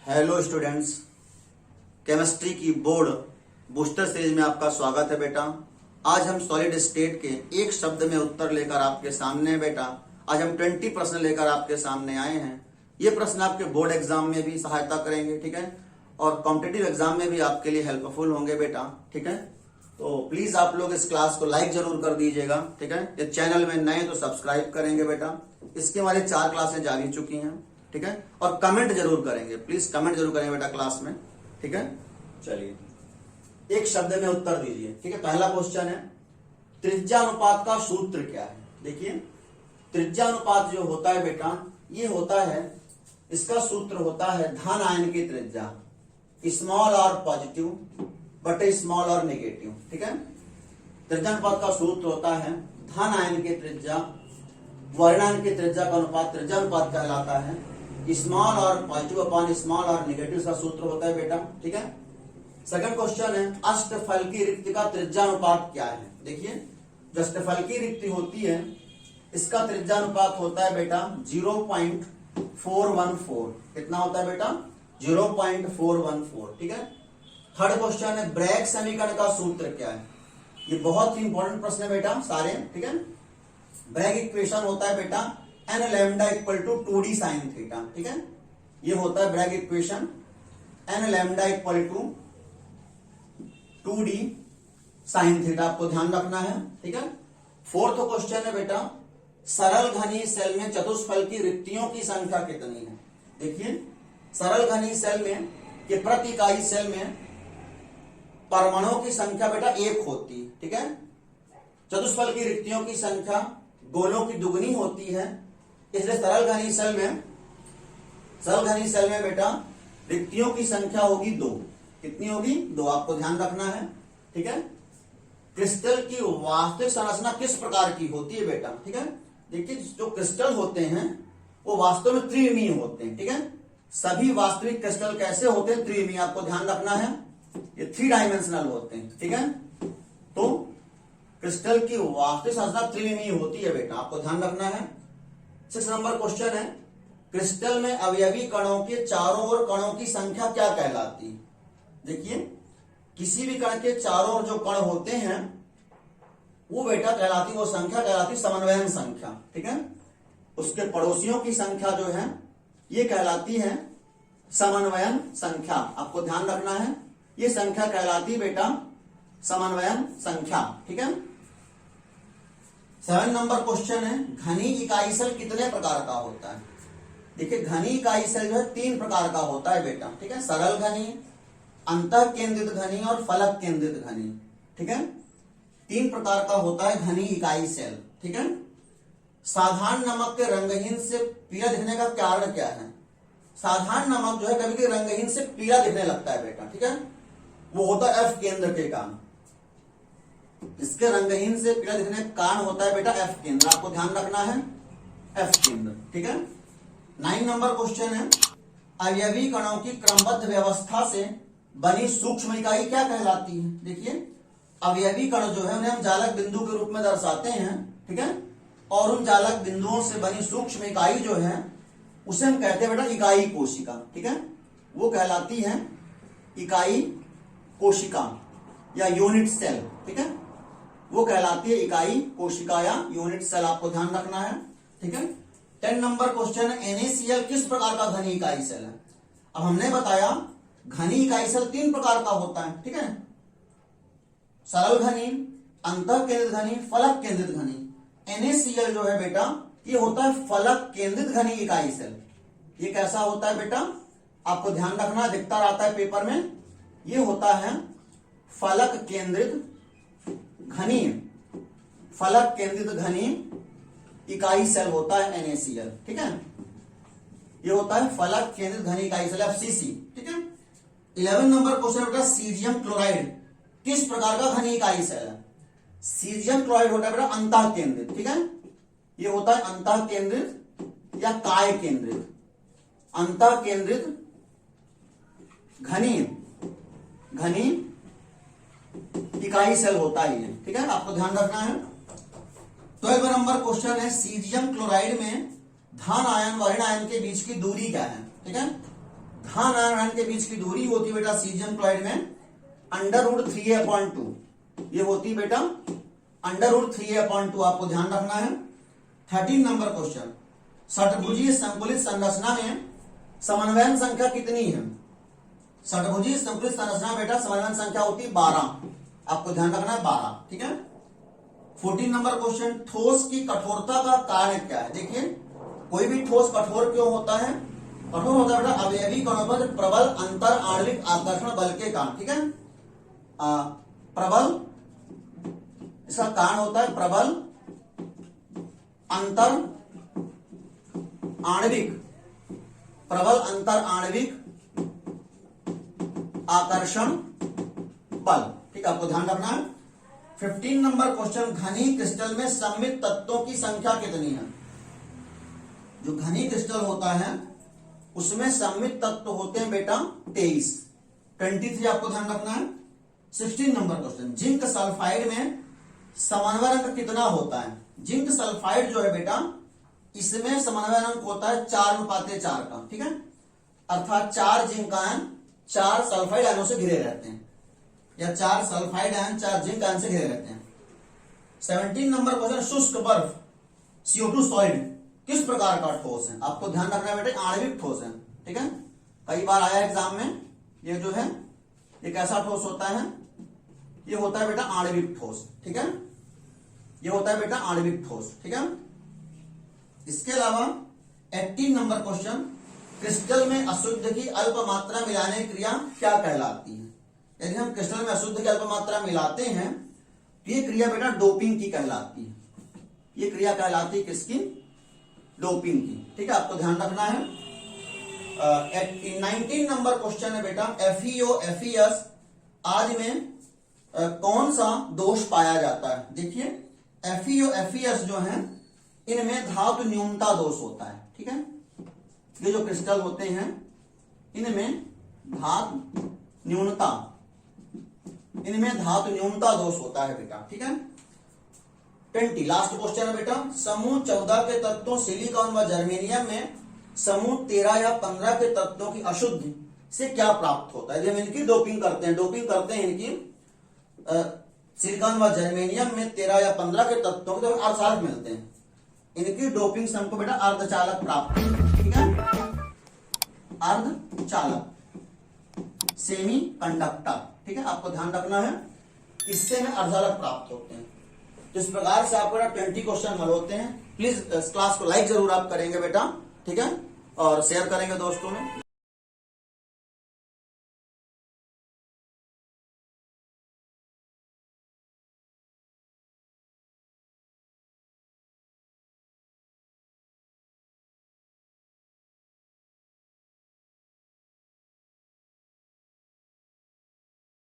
Hello students, chemistry की board booster series में आपका स्वागत है बेटा। आज हम सॉलिड स्टेट के एक शब्द में उत्तर लेकर आपके सामने हैं बेटा। आज हम 20 प्रश्न लेकर आपके सामने आए हैं। ये प्रश्न आपके बोर्ड एग्जाम में भी सहायता करेंगे, ठीक है, और कॉम्पिटिटिव एग्जाम में भी आपके लिए हेल्पफुल होंगे बेटा, ठीक है। तो प्लीज आप लोग इस क्लास को लाइक जरूर कर दीजिएगा, ठीक है। ये चैनल में नए तो सब्सक्राइब करेंगे बेटा। इसकी हमारी 4 क्लासें जारी चुकी हैं, ठीक है, और कमेंट जरूर करेंगे, प्लीज कमेंट जरूर करेंगे बेटा क्लास में, ठीक है। चलिए एक शब्द में उत्तर दीजिए, ठीक है। पहला क्वेश्चन है, त्रिज्या अनुपात का सूत्र क्या है। देखिए त्रिज्या अनुपात जो होता है बेटा, ये होता है, इसका सूत्र होता है धन आयन की त्रिज्या, स्मॉल और पॉजिटिव बटे स्मॉल और नेगेटिव, ठीक है। त्रिज्या अनुपात का सूत्र होता है धन आयन की त्रिज्या वर्णायन की त्रिज्या का अनुपात त्रिज्या अनुपात कहलाता है। स्मॉल और पॉजिटिव अपॉन स्मॉल और नेगेटिव का सूत्र होता है बेटा, ठीक है। सेकंड क्वेश्चन है, अष्टफल की रिक्ति का त्रिज्या अनुपात क्या है। देखिए जो अष्टफल की रिक्ति होती है, इसका त्रिज्या अनुपात होता है बेटा 0.414। कितना होता है बेटा? 0.414, ठीक है। थर्ड क्वेश्चन है, ब्रैग समीकरण का सूत्र क्या है। ये बहुत ही इंपॉर्टेंट प्रश्न है बेटा सारे, ठीक है। ब्रैग इक्वेशन होता है बेटा n lambda equal to 2d sine theta, ठीक है। ये होता है Bragg equation n lambda equal to 2d sine theta, आपको ध्यान रखना है, ठीक है। फोर्थ क्वेश्चन है बेटा, सरल घनी सेल में चतुष्फल की रिक्तियों की संख्या कितनी है। देखिए सरल घनी सेल में कि प्रति इकाई सेल में परमाणुओं की संख्या बेटा 1 होती है, ठीक है। चतुष्फल की रिक्तियों की संख्या गोलों की दुगनी होती है, इसलिए सरल घनी सेल में बेटा रिक्तियों की संख्या होगी 2। कितनी होगी? 2, आपको ध्यान रखना है, ठीक है। क्रिस्टल की वास्तविक संरचना किस प्रकार की होती है बेटा, ठीक है। देखिए जो क्रिस्टल होते हैं वो वास्तव में त्रिविमीय होते हैं, ठीक है। सभी वास्तविक क्रिस्टल कैसे होते हैं? त्रिविमीय, आपको ध्यान रखना है, ये 3 डायमेंशनल होते हैं, ठीक है। तो क्रिस्टल की वास्तविक संरचना त्रिविमीय होती है बेटा, आपको ध्यान रखना है। 6 नंबर क्वेश्चन है, क्रिस्टल में अवयवी कणों के चारों ओर कणों की संख्या क्या कहलाती है। देखिए किसी भी कण के चारों ओर जो कण होते हैं वो बेटा कहलाती, वो संख्या कहलाती समन्वयन संख्या, ठीक है। उसके पड़ोसियों की संख्या जो है ये कहलाती है समन्वयन संख्या, आपको ध्यान रखना है। ये संख्या कहलाती बेटा समन्वयन संख्या, ठीक है। 7 नंबर क्वेश्चन है, घनी इकाई सेल कितने प्रकार का होता है। देखिए घनी इकाई सेल जो है 3 प्रकार का होता है बेटा, ठीक है। सरल घनी, अंतः केंद्रित घनी और फलक केंद्रित घनी, ठीक है। 3 प्रकार का होता है घनी इकाई सेल, ठीक है। साधारण नमक के रंगहीन से पीला दिखने का कारण क्या है। साधारण नमक जो है कभी कभी रंगहीन से पीला दिखने लगता है बेटा, ठीक है, वो होता है एफ केंद्र के कारण। इसके रंगहीन से पीला दिखने का कारण होता है बेटा एफ केंद्र, आपको ध्यान रखना है, एफ केंद्र, ठीक है। 9 नंबर क्वेश्चन है, अवयवी कणों की क्रमबद्ध व्यवस्था से बनी सूक्ष्म इकाई क्या कहलाती है। देखिए अवयवी कण जो है उन्हें हम जालक बिंदु के रूप में दर्शाते हैं, ठीक है, और उन जालक बिंदुओं से बनी सूक्ष्म इकाई जो है उसे हम कहते हैं बेटा इकाई कोशिका, ठीक है। वो कहलाती है इकाई कोशिका या यूनिट सेल, ठीक है, वो कहलाती है इकाई कोशिका या यूनिट सेल, आपको ध्यान रखना है, ठीक है। 10 नंबर क्वेश्चन है, NaCl किस प्रकार का घनी इकाई सेल है। अब हमने बताया घनी इकाई सेल 3 प्रकार का होता है, ठीक है। सरल घनी, अंतः केंद्रित घनी, फलक केंद्रित घनी। NaCl जो है बेटा ये होता है फलक केंद्रित घनी इकाई सेल। ये कैसा होता है बेटा, आपको ध्यान रखना, दिखता रहता है पेपर में, ये होता है फलक केंद्रित घनी, फलक केंद्रित घनी इकाई सेल होता है NaCl, ठीक है। ये होता है फलक केंद्रित घनी इकाई सेल FCC, ठीक है। 11 नंबर क्वेश्चन बेटा, सीजियम क्लोराइड किस प्रकार का घनी इकाई सेल है। सीजियम क्लोराइड होता है बेटा अंतः केंद्रित, ठीक है। ये होता है अंतः केंद्रित या काय केंद्रित, अंतः केंद्रित घनी इकाई सेल होता है, ठीक है, आपको ध्यान रखना है। 12 नंबर क्वेश्चन है, सीजियम क्लोराइड में धन आयन व ऋण आयन के बीच की दूरी क्या है, ठीक है। धन और ऋण के बीच की दूरी होती है बेटा सीजियम क्लोराइड में √3a/2। ये होती है बेटा √3a/2, आपको ध्यान रखना है। 13 नंबर क्वेश्चन, षटभुजीय संकुलित संरचना में समन्वयन संख्या कितनी है? षटभुजीय संकुलित संरचना बेटा समन्वयन संख्या होती है 12, आपको ध्यान रखना है 12, ठीक है। 14 नंबर क्वेश्चन, ठोस की कठोरता का कार्य क्या है? देखिए कोई भी ठोस कठोर क्यों होता है? कठोर होता है बेटा अवयवी कणों पर प्रबल अंतर आणविक आकर्षण बल के कारण, ठीक है। प्रबल, इसका कारण होता है प्रबल अंतर आणविक, प्रबल अंतर आणविक आकर्षण बल, ठीक है, आपको ध्यान रखना है। 15 नंबर क्वेश्चन, घनी क्रिस्टल में सममित तत्वों की संख्या कितनी है? जो घनी क्रिस्टल होता है उसमें सममित तत्व होते हैं बेटा 23 आपको ध्यान रखना है। 16 नंबर क्वेश्चन, जिंक सल्फाइड में समन्वय अंक कितना होता है? जिंक सल्फाइड जो है बेटा इसमें समन्वय अंक होता है 4:4 का, ठीक है, अर्थात 4 जिंक आयन 4 सल्फाइड आयनों से घिरे रहते हैं, या 4 सल्फाइड आयन 4 जिंक आयन से घिरे रहते हैं। 17 नंबर क्वेश्चन, शुष्क बर्फ CO2 सॉलिड किस प्रकार का ठोस है? आपको ध्यान रखना है बेटे आणविक ठोस है, ठीक है, कई बार आया एग्जाम में। ये जो है ये कैसा ठोस होता है? ये होता है बेटा आणविक ठोस, ठीक है, ये होता है बेटा आणविक ठोस, ठीक है। इसके अलावा 18 नंबर क्वेश्चन, क्रिस्टल में अशुद्ध की अल्प मात्रा मिलाने की क्रिया क्या कहलाती है? यदि हम क्रिस्टल में अशुद्ध की अल्प मात्रा मिलाते हैं तो ये क्रिया बेटा डोपिंग की कहलाती है। ये क्रिया कहलाती है किसकी? डोपिंग की, ठीक है, आपको ध्यान रखना है। 19 नंबर क्वेश्चन है बेटा, FeO FeS आदि में कौन सा दोष पाया जाता है? देखिए FeO FeS जो है इनमें धातु न्यूनता दोष होता है, ठीक है। ये जो क्रिस्टल होते हैं इनमें धातु न्यूनता दोष होता है बेटा, ठीक है। 20 लास्ट क्वेश्चन है बेटा, समूह 14 के तत्वों सिलिकॉन व जर्मेनियम में समूह 13 या 15 के तत्वों की अशुद्धि से क्या प्राप्त होता है? जब इनकी डोपिंग करते हैं इनकी सिलिकॉन व जर्मेनियम में 13 या 15 के तत्वों के अर्धचालक मिलते हैं, इनकी डोपिंग से हमको बेटा अर्धचालक प्राप्त होता है, ठीक है, अर्धचालक सेमी कंडक्टर, ठीक है, आपको ध्यान रखना है, इससे में अर्धचालक प्राप्त होते हैं। तो इस प्रकार से आपको 20 क्वेश्चन हल होते हैं। प्लीज इस क्लास को लाइक जरूर आप करेंगे बेटा, ठीक है, और शेयर करेंगे दोस्तों में।